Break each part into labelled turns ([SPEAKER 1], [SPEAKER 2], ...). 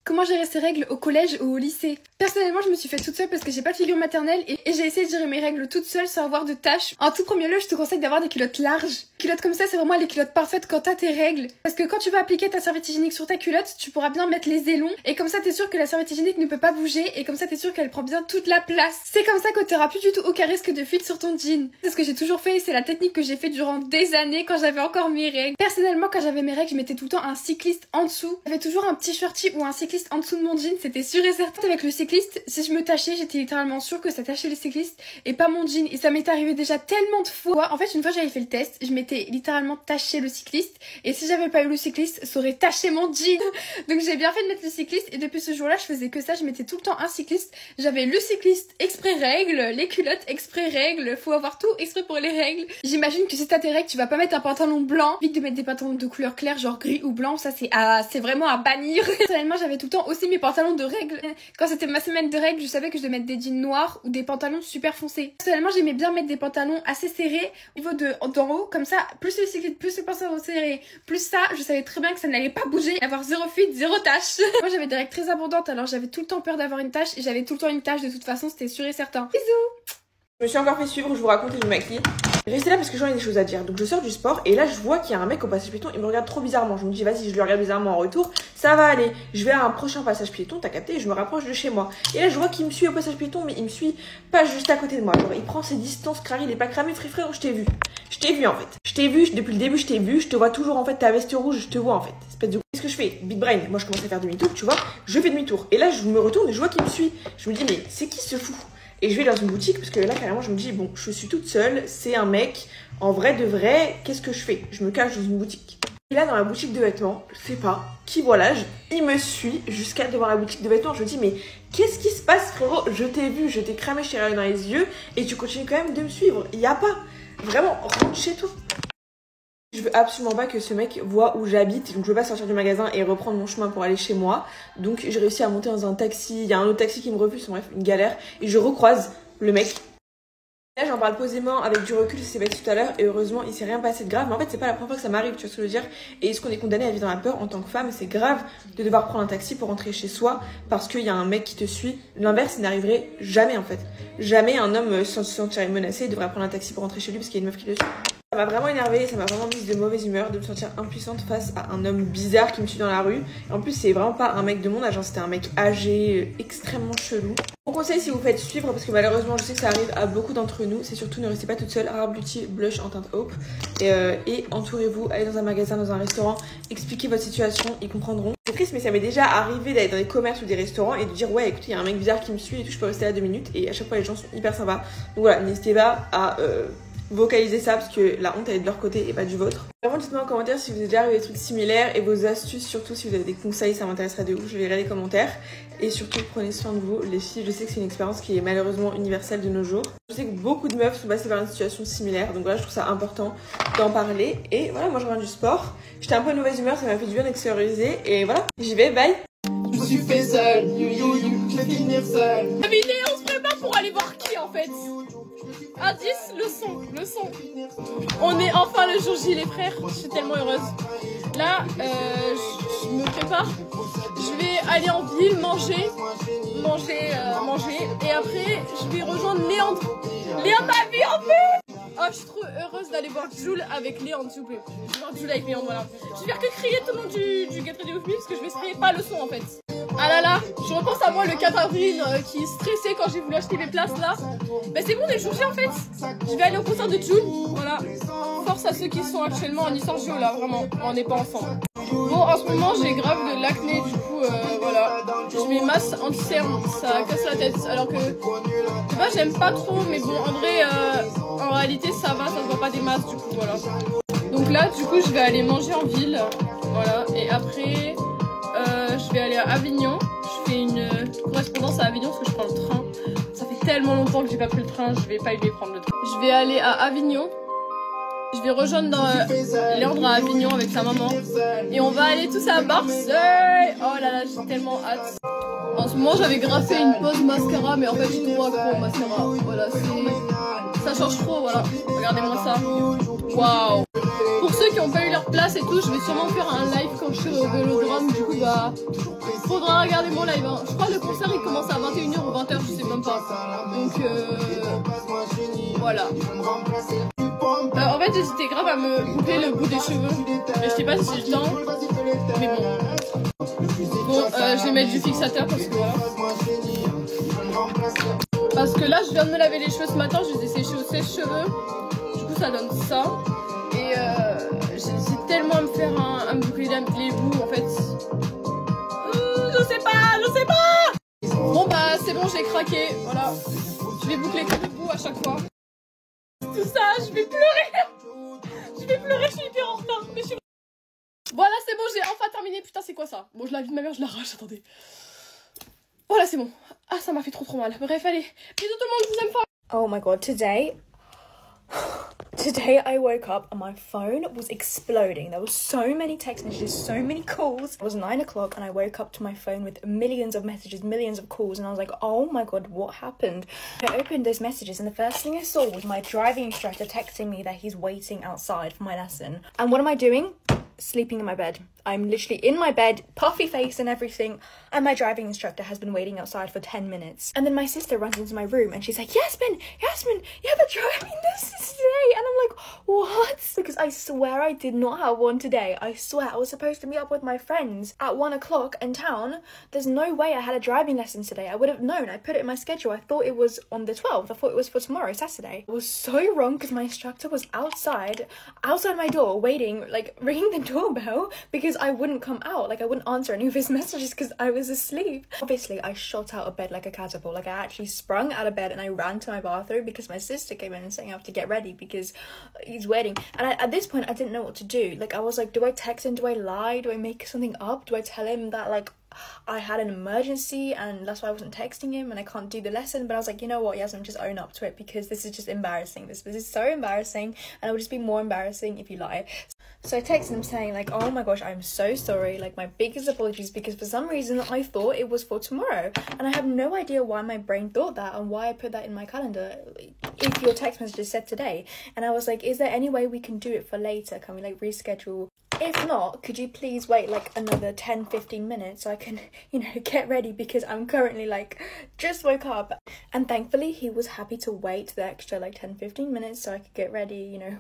[SPEAKER 1] Comment gérer ses règles au collège ou au lycée? Personnellement, je me suis fait toute seule parce que j'ai pas de figure maternelle et j'ai essayé de gérer mes règles toute seule sans avoir de tâches. En tout premier lieu, je te conseille d'avoir des culottes larges. Culottes comme ça, c'est vraiment les culottes parfaites quand t'as tes règles. Parce que quand tu vas appliquer ta serviette hygiénique sur ta culotte, tu pourras bien mettre les élons et comme ça t'es sûr que la serviette hygiénique ne peut pas bouger et comme ça t'es sûr qu'elle prend bien toute la place. C'est comme ça que t'auras plus du tout aucun risque de fuite sur ton jean. C'est ce que j'ai toujours fait et c'est la technique que j'ai fait durant des années quand j'avais encore mes règles. Personnellement, quand j'avais mes règles, je mettais tout le temps un cycliste en dessous. J'avais toujours un petit shorty ou un cycliste en dessous de mon jean, c'était sûr et certain. Avec le cycliste, si je me tachais, j'étais littéralement sûre que ça tachait le cycliste et pas mon jean. Et ça m'est arrivé déjà tellement de fois. En fait, une fois j'avais fait le test, je m'étais littéralement taché le cycliste et si j'avais pas eu le cycliste, ça aurait taché mon jean. Donc j'ai bien fait de mettre le cycliste et depuis ce jour-là, je faisais que ça, je mettais tout le temps un cycliste. J'avais le cycliste exprès règles, les culottes exprès règles, faut avoir tout exprès pour les règles. J'imagine que si t'as tes règles, tu vas pas mettre un pantalon blanc. Vite de mettre des pantalons de couleur claire, genre gris ou blanc, ça c'est vraiment à bannir. Personnellement, j'avais tout le temps aussi mes pantalons de règles. Quand c'était ma semaine de règles, je savais que je devais mettre des jeans noirs ou des pantalons super foncés. Personnellement, j'aimais bien mettre des pantalons assez serrés au niveau d'en haut, comme ça, plus le cycliste, plus le pantalon serré, plus ça, je savais très bien que ça n'allait pas bouger, avoir zéro fuite, zéro tache. Moi, j'avais des règles très abondantes, alors j'avais tout le temps peur d'avoir une tache et j'avais tout le temps une tache de toute façon, c'était sûr et certain. Bisous!
[SPEAKER 2] Je me suis encore fait suivre, je vous raconte et je me maquille. Restez là parce que j'en ai des choses à dire. Donc je sors du sport et là je vois qu'il y a un mec au passage piéton, il me regarde trop bizarrement. Je me dis vas-y, je le regarde bizarrement en retour, ça va aller. Je vais à un prochain passage piéton, t'as capté, et je me rapproche de chez moi. Et là je vois qu'il me suit au passage piéton, mais il me suit pas juste à côté de moi. Genre il prend ses distances carrées, il est pas cramé, frère, je t'ai vu. Je t'ai vu en fait. Je t'ai vu, depuis le début je t'ai vu, je te vois toujours en fait, ta veste rouge, je te vois en fait. Espèce de... Qu'est-ce que je fais? Big brain, moi je commence à faire demi-tour, tu vois. Je fais demi-tour. Et là je me retourne et je vois qu'il me suit. Je me dis mais c'est qui ce fou? Et je vais dans une boutique parce que là carrément je me dis bon je suis toute seule, c'est un mec, en vrai de vrai, qu'est-ce que je fais? Je me cache dans une boutique. Et là dans la boutique de vêtements, je sais pas, qui voilà, il me suit jusqu'à devant la boutique de vêtements. Je me dis mais qu'est-ce qui se passe frérot? Je t'ai vu, je t'ai cramé, je t'ai regardé dans les yeux et tu continues quand même de me suivre. Il y a pas, vraiment, rentre chez toi. Je veux absolument pas que ce mec voit où j'habite, donc je veux pas sortir du magasin et reprendre mon chemin pour aller chez moi. Donc j'ai réussi à monter dans un taxi, il y a un autre taxi qui me refuse, bref, une galère. Et je recroise le mec. Là j'en parle posément avec du recul, c'est passé tout à l'heure et heureusement il s'est rien passé de grave. Mais en fait c'est pas la première fois que ça m'arrive, tu vois ce que je veux dire. Et est-ce qu'on est condamné à vivre dans la peur en tant que femme? C'est grave de devoir prendre un taxi pour rentrer chez soi parce qu'il y a un mec qui te suit. L'inverse n'arriverait jamais en fait. Jamais un homme sans se sentir menacé devrait prendre un taxi pour rentrer chez lui parce qu'il y a une meuf qui le suit. Ça m'a vraiment énervée, ça m'a vraiment mise de mauvaise humeur de me sentir impuissante face à un homme bizarre qui me suit dans la rue. Et en plus c'est vraiment pas un mec de mon âge, c'était un mec âgé, extrêmement chelou. Mon conseil si vous faites suivre, parce que malheureusement je sais que ça arrive à beaucoup d'entre nous, c'est surtout ne restez pas toute seule. Rare Beauty blush en teinte Hope et entourez-vous, allez dans un magasin, dans un restaurant, expliquez votre situation, ils comprendront. C'est triste mais ça m'est déjà arrivé d'aller dans des commerces ou des restaurants et de dire ouais écoutez il y a un mec bizarre qui me suit et tout, je peux rester là 2 minutes et à chaque fois les gens sont hyper sympas. Donc voilà, n'hésitez pas à vocaliser ça parce que la honte elle est de leur côté et pas du vôtre. Vraiment dites-moi en commentaire si vous êtes déjà arrivé des trucs similaires et vos astuces, surtout si vous avez des conseils, ça m'intéresserait de ouf, je verrai les commentaires. Et surtout prenez soin de vous les filles, je sais que c'est une expérience qui est malheureusement universelle de nos jours. Je sais que beaucoup de meufs sont passées par une situation similaire, donc voilà je trouve ça important d'en parler. Et voilà, moi je reviens du sport, j'étais un peu de mauvaise humeur, ça m'a fait du bien d'extérioriser et voilà, j'y vais, bye.
[SPEAKER 3] Je me suis fait seul, je vais finir seul. Mais on se prépare pour aller voir qui en fait? Indice, le son. On est enfin le jour J les frères, je suis tellement heureuse. Là, je me prépare, je vais aller en ville manger. Et après, je vais rejoindre Léandre. Léandre m'a vu en fait. Oh, je suis trop heureuse d'aller voir Jules avec Léandre, s'il vous plaît. Je vais voir Jules avec Léandre, voilà. Je vais faire que crier tout le long du Get Ready With Me parce que je vais sprayer pas le son en fait. Ah là là, je repense à moi le 4 avril qui stressait quand j'ai voulu acheter mes places là. Mais c'est bon, on est jour J en fait. Je vais aller au concert de Jules, voilà. Force à ceux qui sont actuellement en licence géo là, vraiment, on n'est pas ensemble. Bon, en ce moment j'ai grave de l'acné, du coup voilà. Je mets masse anti-cerne, ça casse la tête. Alors que, je sais pas, j'aime pas trop, mais bon, en vrai, en réalité ça va, ça se voit pas des masses, du coup, voilà. Donc là, du coup, je vais aller manger en ville, voilà. Et après, je vais aller à Avignon. Je fais une correspondance à Avignon parce que je prends le train. Ça fait tellement longtemps que j'ai pas pris le train, je vais pas y prendre le train. Je vais aller à Avignon. Je vais rejoindre Léandre à Avignon avec sa maman. Et on va aller tous à Marseille. Oh là là, j'ai tellement hâte. En ce moment, j'avais grave fait une pause mascara, mais en fait, j'ai trop accro au mascara. Voilà, ça change trop, voilà. Regardez-moi ça. Waouh. Pour ceux qui n'ont pas eu leur place et tout, je vais sûrement faire un live quand je serai au Vélodrome. Du coup, bah, faudra regarder mon live. Hein. Je crois que le concert, il commence à 21h ou 20h, je sais même pas. Donc, voilà. En fait, j'hésitais grave à me couper le bout des cheveux. Et je sais pas si j'ai le temps. Mais bon. Bon, je vais mettre du fixateur parce que voilà. Parce que là, je viens de me laver les cheveux ce matin, je les ai séchés au sèche-cheveux. Du coup, ça donne ça. Et j'ai tellement à me faire un boucler les bouts en fait. Je sais pas. Bon bah, c'est bon, j'ai craqué. Voilà. Je vais boucler tous les bouts à chaque fois. Tout ça, je vais pleurer. Je suis hyper en retard. Mais voilà, c'est bon, j'ai enfin terminé. Putain, c'est quoi ça? Bon, je la vie de ma mère, je l'arrache, attendez. Voilà, c'est bon. Ah, ça m'a fait trop mal. Bref, allez. Bisous tout le monde, je vous aime fort.
[SPEAKER 4] Oh my god, Today I woke up and my phone was exploding. There were so many text messages, so many calls. It was 9 o'clock and I woke up to my phone with millions of messages, millions of calls, and I was like, oh my god, what happened? I opened those messages and the first thing I saw was my driving instructor texting me that he's waiting outside for my lesson. And what am I doing? Sleeping in my bed. I'm literally in my bed, puffy face and everything, and my driving instructor has been waiting outside for 10 minutes. And then my sister runs into my room and she's like, Yasmin, you have a driving lesson today. And I'm like, what? Because I swear I did not have one today. I swear I was supposed to meet up with my friends at 1 o'clock in town. There's no way I had a driving lesson today. I would have known. I put it in my schedule. I thought it was on the 12th. I thought it was for tomorrow, Saturday. I was so wrong because my instructor was outside my door waiting, like ringing the doorbell because I wouldn't come out. Like I wouldn't answer any of his messages because I was asleep. Obviously, I shot out of bed like a catapult. Like I actually sprung out of bed and I ran to my bathroom because my sister came in and saying I have to get ready because he's waiting. And at this point, I didn't know what to do. Like I was like, do I text him? Do I lie? Do I make something up? Do I tell him that like I had an emergency and that's why I wasn't texting him and I can't do the lesson? But I was like, you know what, Yasmin, just own up to it because this is just embarrassing. This is so embarrassing and it would just be more embarrassing if you lie. So I texted him saying like, oh my gosh, I'm so sorry, like my biggest apologies, because for some reason I thought it was for tomorrow and I have no idea why my brain thought that and why I put that in my calendar if your text message said today. And I was like, is there any way we can do it for later? Can we like reschedule? If not, could you please wait like another 10-15 minutes so I can, you know, get ready, because I'm currently like just woke up. And thankfully he was happy to wait the extra like 10-15 minutes so I could get ready, you know,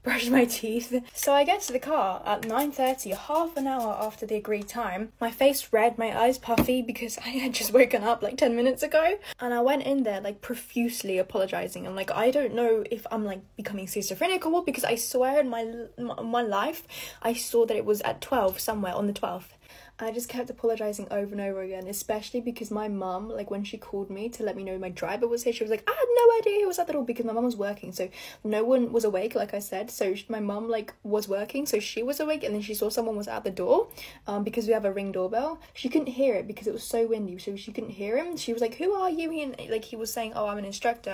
[SPEAKER 4] brush my teeth. So I get to the car at 9:30, half an hour after the agreed time. My face red, my eyes puffy because I had just woken up like 10 minutes ago. And I went in there like profusely apologizing. I'm like, I don't know if I'm like becoming schizophrenic or what, because I swear in my life I saw that it was at 12 somewhere on the 12th. I just kept apologizing over and over again, especially because my mum, like when she called me to let me know my driver was here, she was like, I had no idea he was at the door, because my mum was working, so no one was awake, like I said. So my mum like was working, so she was awake, and then she saw someone was at the door, because we have a Ring doorbell. She couldn't hear it because it was so windy, so she couldn't hear him. She was like, who are you? And like he was saying, oh, I'm an instructor,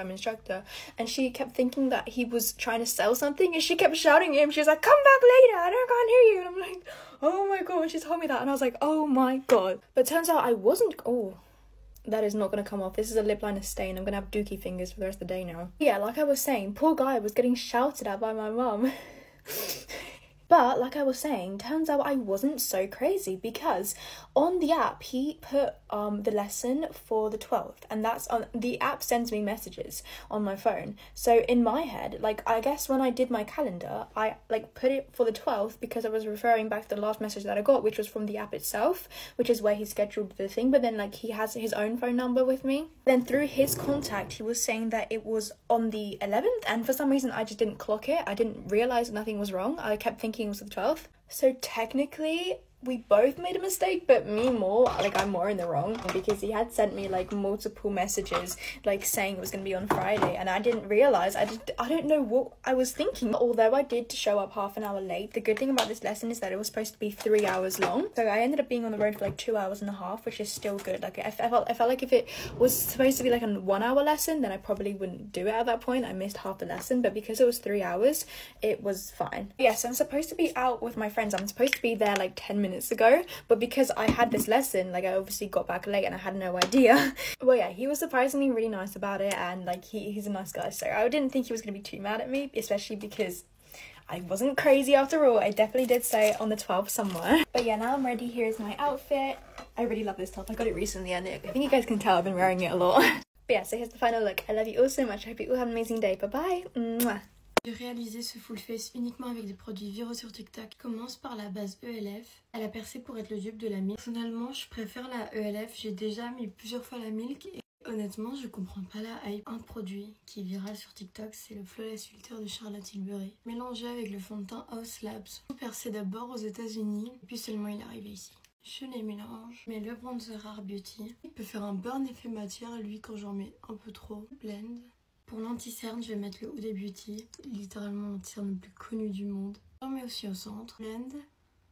[SPEAKER 4] and she kept thinking that he was trying to sell something, and she kept shouting at him. She was like, come back later, I can't hear you. And I'm like, oh my god, when she told me that, and I was like, oh my god. But turns out I wasn't. Oh, that is not gonna come off. This is a lip liner stain. I'm gonna have dookie fingers for the rest of the day now. Yeah, like I was saying, poor guy was getting shouted at by my mum. But like I was saying, turns out I wasn't so crazy, because on the app he put the lesson for the 12th, and that's on the app sends me messages on my phone. So in my head, like I guess when I did my calendar, I like put it for the 12th because I was referring back to the last message that I got, which was from the app itself, which is where he scheduled the thing. But then like he has his own phone number with me. Then through his contact, he was saying that it was on the 11th, and for some reason I just didn't clock it. I didn't realize nothing was wrong. I kept thinking it was the 12th. So technically we both made a mistake, but me more, like I'm more in the wrong, because he had sent me like multiple messages like saying it was going to be on Friday, and I didn't realize, I don't know what I was thinking. Although I did show up half an hour late, the good thing about this lesson is that it was supposed to be 3 hours long, so I ended up being on the road for like 2 hours and a half, which is still good. Like I felt like if it was supposed to be like a 1 hour lesson, then I probably wouldn't do it at that point. I missed half the lesson, but because it was 3 hours, it was fine. Yes, I'm supposed to be out with my friends. I'm supposed to be there like 10 minutes ago, but because I had this lesson, like I obviously got back late and I had no idea. Well, yeah, he was surprisingly really nice about it, and like he's a nice guy, so I didn't think he was gonna be too mad at me, especially because I wasn't crazy after all. I definitely did say on the 12th somewhere. But yeah, now I'm ready. Here's my outfit. I really love this top. I got it recently, and I think you guys can tell I've been wearing it a lot. But yeah, so here's the final look. I love you all so much. I hope you all have an amazing day. Bye bye. Mwah.
[SPEAKER 5] J'ai réalisé ce full face uniquement avec des produits viraux sur TikTok. Commence par la base ELF. Elle a percé pour être le dupe de la Milk. Personnellement, je préfère la ELF. J'ai déjà mis plusieurs fois la Milk et honnêtement, je comprends pas la hype. Un produit qui est viral sur TikTok, c'est le Flawless Filter de Charlotte Tilbury, mélangé avec le fond de teint House Labs. Tout percé d'abord aux États-Unis, puis seulement il est arrivé ici. Je les mélange, mais le bronzer Rare Beauty, il peut faire un burn effet matière, lui quand j'en mets un peu trop. Blend. Pour l'anti-cerne, je vais mettre le Huda Beauty, littéralement l'anti-cerne le plus connu du monde. J'en mets aussi au centre. Blend.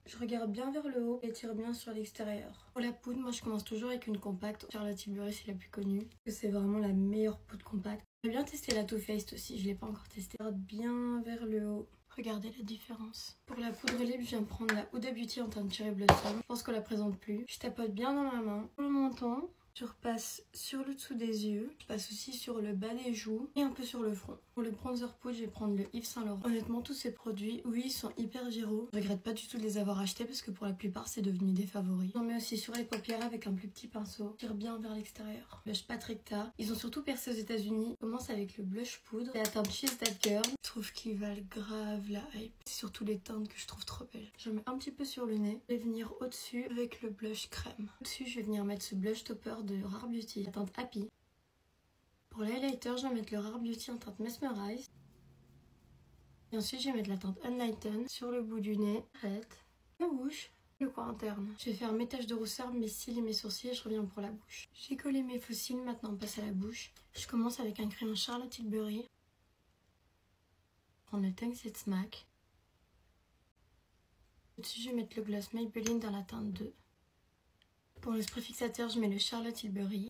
[SPEAKER 5] Je regarde bien vers le haut et tire bien sur l'extérieur. Pour la poudre, moi je commence toujours avec une compacte. Charlotte Tilbury, c'est la plus connue. C'est vraiment la meilleure poudre compacte. J'ai bien testé la Too Faced aussi, je l'ai pas encore testé. Regarde bien vers le haut. Regardez la différence. Pour la poudre libre, je viens de prendre la Huda Beauty en teinte Cherry Blossom. Je pense qu'on la présente plus. Je tapote bien dans ma main. Pour le menton, je repasse sur le dessous des yeux, je passe aussi sur le bas des joues et un peu sur le front. Pour le bronzer poudre, je vais prendre le Yves Saint Laurent. Honnêtement, tous ces produits, oui, ils sont hyper viraux. Je regrette pas du tout de les avoir achetés parce que pour la plupart, c'est devenu des favoris. J'en mets aussi sur les paupières avec un plus petit pinceau. Je tire bien vers l'extérieur. Blush Patrick Ta. Ils ont surtout percé aux États-Unis. Je commence avec le blush poudre et la teinte She's That Girl. Je trouve qu'ils valent grave la hype. C'est surtout les teintes que je trouve trop belles. Je mets un petit peu sur le nez. Je vais venir au-dessus avec le blush crème. Au-dessus, je vais venir mettre ce blush topper de Rare Beauty, la teinte Happy. Pour l'highlighter, je vais mettre le Rare Beauty en teinte Mesmerize. Et ensuite, je vais mettre la teinte Unlighten sur le bout du nez, arrête, la bouche, le coin interne. Je vais faire mes taches de rousseur, mes cils et mes sourcils et je reviens pour la bouche. J'ai collé mes faux cils, maintenant on passe à la bouche. Je commence avec un crayon Charlotte Tilbury. Prendre le Thanks It's Smack. Au-dessus, je vais mettre le gloss Maybelline dans la teinte 2. Pour le spray fixateur, je mets le Charlotte Tilbury.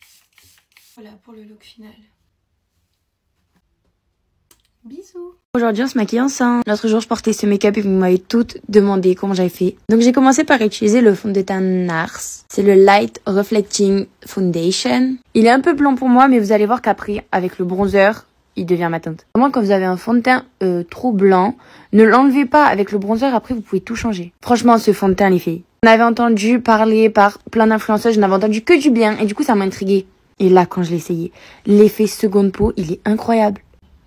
[SPEAKER 5] Voilà pour le look final. Bisous.
[SPEAKER 6] Aujourd'hui on se maquille ensemble. L'autre jour je portais ce make-up et vous m'avez toutes demandé comment j'avais fait. Donc j'ai commencé par utiliser le fond de teint NARS. C'est le Light Reflecting Foundation. Il est un peu blanc pour moi mais vous allez voir qu'après avec le bronzer il devient ma teinte. Vraiment quand vous avez un fond de teint trop blanc, ne l'enlevez pas avec le bronzer, après vous pouvez tout changer. Franchement ce fond de teint les filles. On avait entendu parler par plein d'influenceurs, je n'avais entendu que du bien et du coup ça m'a intriguée. Et là quand je l'ai essayé, l'effet seconde peau il est incroyable.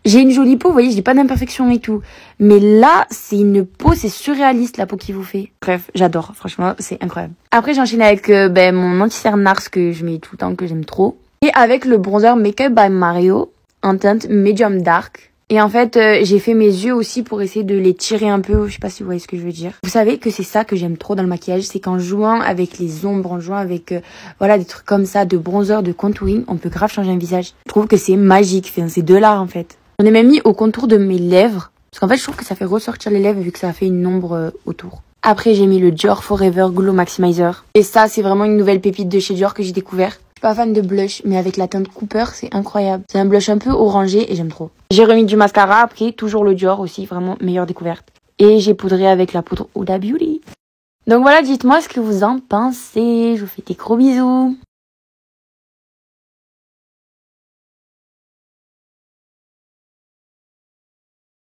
[SPEAKER 6] J'ai une jolie peau, vous voyez, j'ai pas d'imperfection et tout. Mais là, c'est une peau, c'est surréaliste la peau qu'il vous fait. Bref, j'adore, franchement, c'est incroyable. Après, j'enchaîne avec mon anti-cerne NARS que je mets tout le temps, que j'aime trop. Et avec le bronzer Makeup by Mario en teinte Medium Dark. Et en fait, j'ai fait mes yeux aussi pour essayer de les tirer un peu. Je sais pas si vous voyez ce que je veux dire. Vous savez que c'est ça que j'aime trop dans le maquillage, c'est qu'en jouant avec les ombres, en jouant avec voilà des trucs comme ça, de bronzer, de contouring, on peut grave changer un visage. Je trouve que c'est magique, enfin, c'est de l'art en fait. J'en ai même mis au contour de mes lèvres. Parce qu'en fait, je trouve que ça fait ressortir les lèvres vu que ça fait une ombre autour. Après, j'ai mis le Dior Forever Glow Maximizer. Et ça, c'est vraiment une nouvelle pépite de chez Dior que j'ai découvert. Je suis pas fan de blush, mais avec la teinte Cooper, c'est incroyable. C'est un blush un peu orangé et j'aime trop. J'ai remis du mascara après, toujours le Dior aussi, vraiment meilleure découverte. Et j'ai poudré avec la poudre Huda Beauty. Donc voilà, dites-moi ce que vous en pensez. Je vous fais des gros bisous.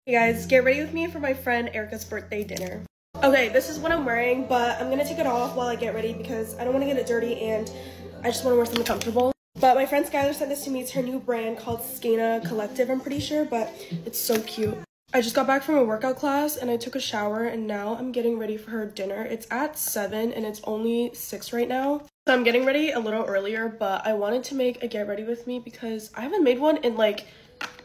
[SPEAKER 7] Hey guys, get ready with me for my friend Erica's birthday dinner. Okay, this is what I'm wearing, but I'm gonna take it off while I get ready because I don't want to get it dirty and I just want to wear something comfortable. But my friend Skylar sent this to me. It's her new brand called Skana Collective, I'm pretty sure, but it's so cute. I just got back from a workout class and I took a shower and now I'm getting ready for her dinner. It's at 7 and it's only 6 right now. So I'm getting ready a little earlier, but I wanted to make a get ready with me because I haven't made one in like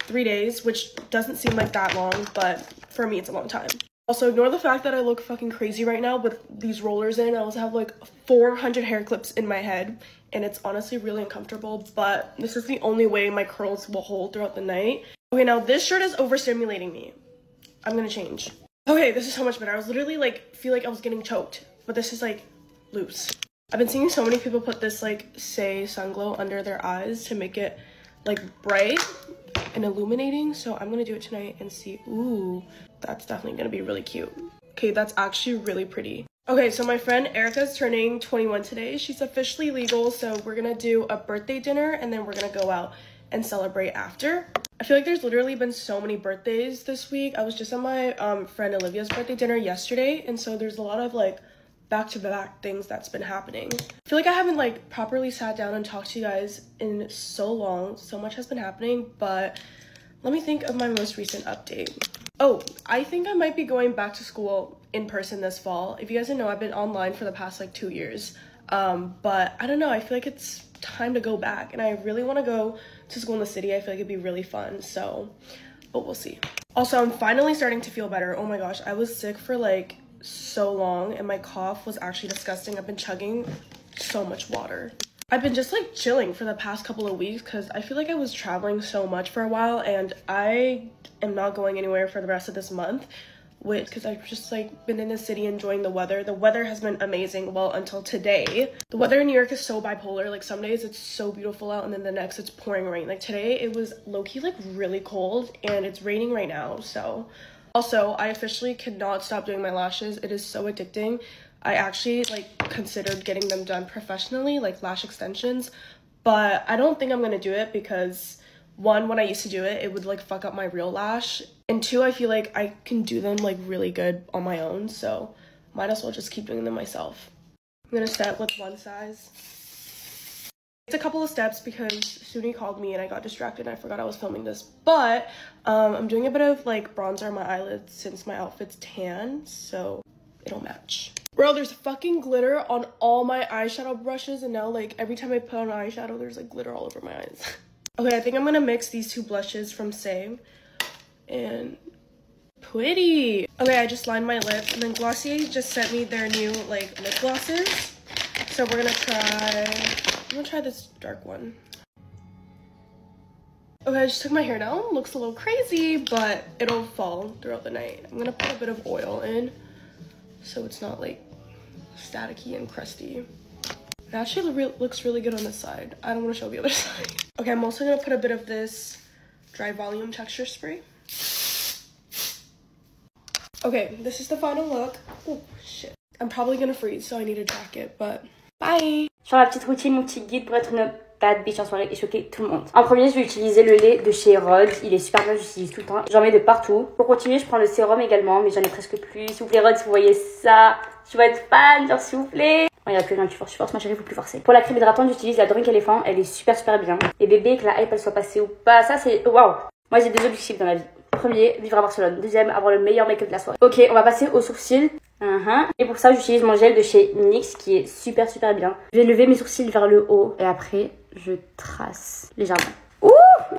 [SPEAKER 7] 3 days, which doesn't seem like that long, but for me it's a long time. Also, ignore the fact that I look fucking crazy right now with these rollers in. I also have like 400 hair clips in my head, and it's honestly really uncomfortable, but this is the only way my curls will hold throughout the night. Okay, now this shirt is overstimulating me. I'm gonna change. Okay, this is so much better. I was literally like, feel like I was getting choked, but this is like loose. I've been seeing so many people put this like Say Sunglow under their eyes to make it like bright and illuminating, so I'm gonna do it tonight and see. Ooh, that's definitely gonna be really cute. Okay, that's actually really pretty. Okay, so my friend Erica's turning 21 today. She's officially legal, so we're gonna do a birthday dinner and then we're gonna go out and celebrate after. I feel like there's literally been so many birthdays this week. I was just at my friend Olivia's birthday dinner yesterday, and so there's a lot of like back-to-back things that's been happening. I feel like I haven't like properly sat down and talked to you guys in so long. So much has been happening, but let me think of my most recent update. Oh, I think I might be going back to school in person this fall. If you guys didn't know, I've been online for the past like 2 years. But I don't know, I feel like it's time to go back, and I really want to go to school in the city. I feel like it'd be really fun, so, but we'll see. Also, I'm finally starting to feel better. Oh my gosh, I was sick for like so long, and my cough was actually disgusting. I've been chugging so much water. I've been just like chilling for the past couple of weeks because I feel like I was traveling so much for a while, and I am not going anywhere for the rest of this month, because I've just like been in the city enjoying the weather. The weather has been amazing, well, until today. The weather in New York is so bipolar. Like some days it's so beautiful out, and then the next it's pouring rain. Like today it was low-key like really cold, and it's raining right now. So also, I officially cannot stop doing my lashes. It is so addicting. I actually like considered getting them done professionally, like lash extensions, but I don't think I'm gonna do it because one, when I used to do it, it would like fuck up my real lash, and two, I feel like I can do them like really good on my own, so might as well just keep doing them myself. I'm gonna start with one size. It's a couple of steps because Suni called me and I got distracted and I forgot I was filming this, but I'm doing a bit of like bronzer on my eyelids since my outfit's tan, so it'll match. Bro, there's fucking glitter on all my eyeshadow brushes, and now like every time I put on eyeshadow there's like glitter all over my eyes. Okay, I think I'm gonna mix these two blushes from Say, and pretty. Okay, I just lined my lips, and then Glossier just sent me their new like lip glosses, so we're gonna try, I'm gonna try this dark one. Okay, I just took my hair down. Looks a little crazy, but it'll fall throughout the night. I'm gonna put a bit of oil in so it's not like staticky and crusty. It actually looks really good on this side. I don't want to show the other side. Okay, I'm also gonna put a bit of this dry volume texture spray. Okay, this is the final look. Oh shit. I'm probably gonna freeze, so I need a jacket, but bye!
[SPEAKER 6] Sur la petite routine, mon petit guide pour être une bad bitch en soirée et choquer tout le monde. En premier, je vais utiliser le lait de chez Rhode. Il est super bien, j'utilise tout le temps. J'en mets de partout. Pour continuer, je prends le sérum également, mais j'en ai presque plus. S'il vous plaît, Rhode, si vous voyez ça, je veux être fan, genre s'il vous plaît. Il n'y a plus rien, tu forces ma chérie, faut plus forcer. Pour la crème hydratante, j'utilise la Drink Elephant. Elle est super bien. Et bébé, que la hype elle soit passée ou pas, ça c'est waouh. Moi j'ai deux objectifs dans la vie. Premier, vivre à Barcelone. Deuxième, avoir le meilleur make-up de la soirée. Ok, on va passer aux sourcils. Et pour ça, j'utilise mon gel de chez NYX qui est super bien. Je vais lever mes sourcils vers le haut et après, je trace légèrement. Ouh,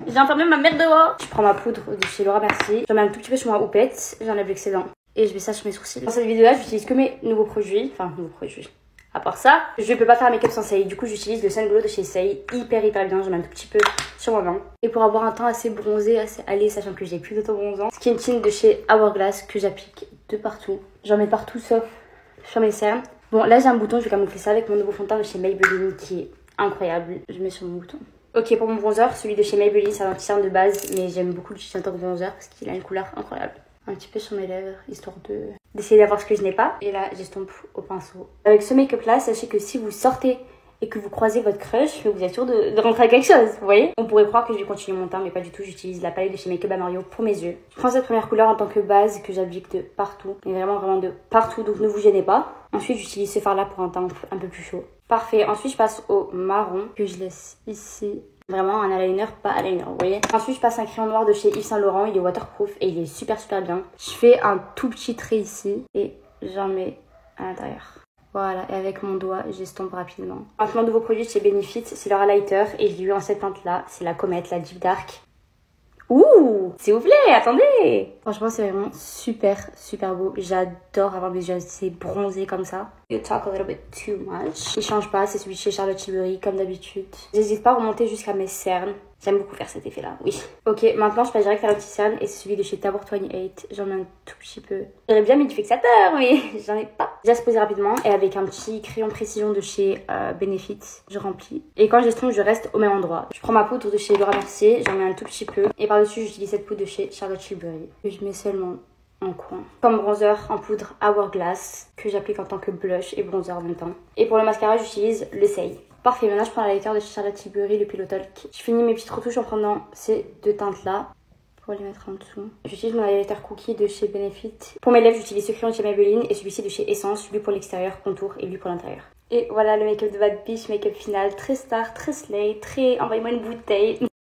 [SPEAKER 6] j'ai enfermé ma mère dehors. Je prends ma poudre de chez Laura Mercier. J'en mets un tout petit peu sur ma houppette. J'enlève l'excédent et je mets ça sur mes sourcils. Dans cette vidéo-là, j'utilise que mes nouveaux produits. Enfin, nouveaux produits. À part ça, je peux pas faire un make-up sans Say. Du coup, j'utilise le Sun Glow de chez Say. Hyper bien. J'en mets un tout petit peu sur ma main. Et pour avoir un teint assez bronzé, assez allé, sachant que j'ai plus d'auto-bronzant, Skin Tint de chez Hourglass que j'applique de partout. J'en mets partout sauf sur mes cernes. Bon, là j'ai un bouton, je vais camoufler ça avec mon nouveau fond de teint de chez Maybelline qui est incroyable. Je mets sur mon bouton. Ok, pour mon bronzer, celui de chez Maybelline, c'est un anti-cerne de base, mais j'aime beaucoup l'utiliser en tant que bronzer parce qu'il a une couleur incroyable. Un petit peu sur mes lèvres, histoire d'essayer d'avoir ce que je n'ai pas. Et là, j'estompe au pinceau. Avec ce make-up là, sachez que si vous sortez et que vous croisez votre crush, vous êtes sûr de rentrer à quelque chose, vous voyez. On pourrait croire que je vais continuer mon teint, mais pas du tout. J'utilise la palette de chez Make Up by Mario pour mes yeux. Je prends cette première couleur en tant que base que j'applique de partout, mais vraiment de partout, donc ne vous gênez pas. Ensuite, j'utilise ce fard là pour un teint un peu plus chaud. Parfait. Ensuite, je passe au marron que je laisse ici. Vraiment un eyeliner, pas eyeliner, vous voyez. Ensuite, je passe un crayon noir de chez Yves Saint Laurent. Il est waterproof et il est super bien. Je fais un tout petit trait ici et j'en mets à l'intérieur. Voilà, et avec mon doigt, j'estompe rapidement. Maintenant, nouveau produit de chez Benefit, c'est leur highlighter et je l'ai eu en cette teinte là. C'est la comète, la Deep Dark. Ouh, s'il vous plaît, attendez. Franchement, c'est vraiment super, super beau. J'adore avoir mes yeux assez bronzés comme ça. You talk a little bit too much. Il change pas, c'est celui de chez Charlotte Tilbury, comme d'habitude. J'hésite pas à remonter jusqu'à mes cernes. J'aime beaucoup faire cet effet-là, oui. Ok, maintenant je passe direct à l'anti-cerne et c'est celui de chez Tabor 28. J'en mets un tout petit peu. J'aurais bien mis du fixateur, mais j'en ai pas. Déjà se poser rapidement et avec un petit crayon précision de chez Benefit, je remplis. Et quand j'estompe, je reste au même endroit. Je prends ma poudre de chez Laura Mercier, j'en mets un tout petit peu. Et par-dessus, j'utilise cette poudre de chez Charlotte Tilbury. Que je mets seulement en coin. Comme bronzer en poudre Hourglass, que j'applique en tant que blush et bronzer en même temps. Et pour le mascara, j'utilise le Say. Parfait, maintenant je prends la lecteur de chez Charlotte Tilbury, le Pillow Talk. Je finis mes petites retouches en prenant ces deux teintes là pour les mettre en dessous. J'utilise mon highlighter Cookie de chez Benefit. Pour mes lèvres, j'utilise ce crayon de chez Maybelline et celui-ci de chez Essence, lui pour l'extérieur, contour et lui pour l'intérieur. Et voilà le make-up de Bad Bitch, make-up final, très star, très slay, très envoyez-moi une bouteille.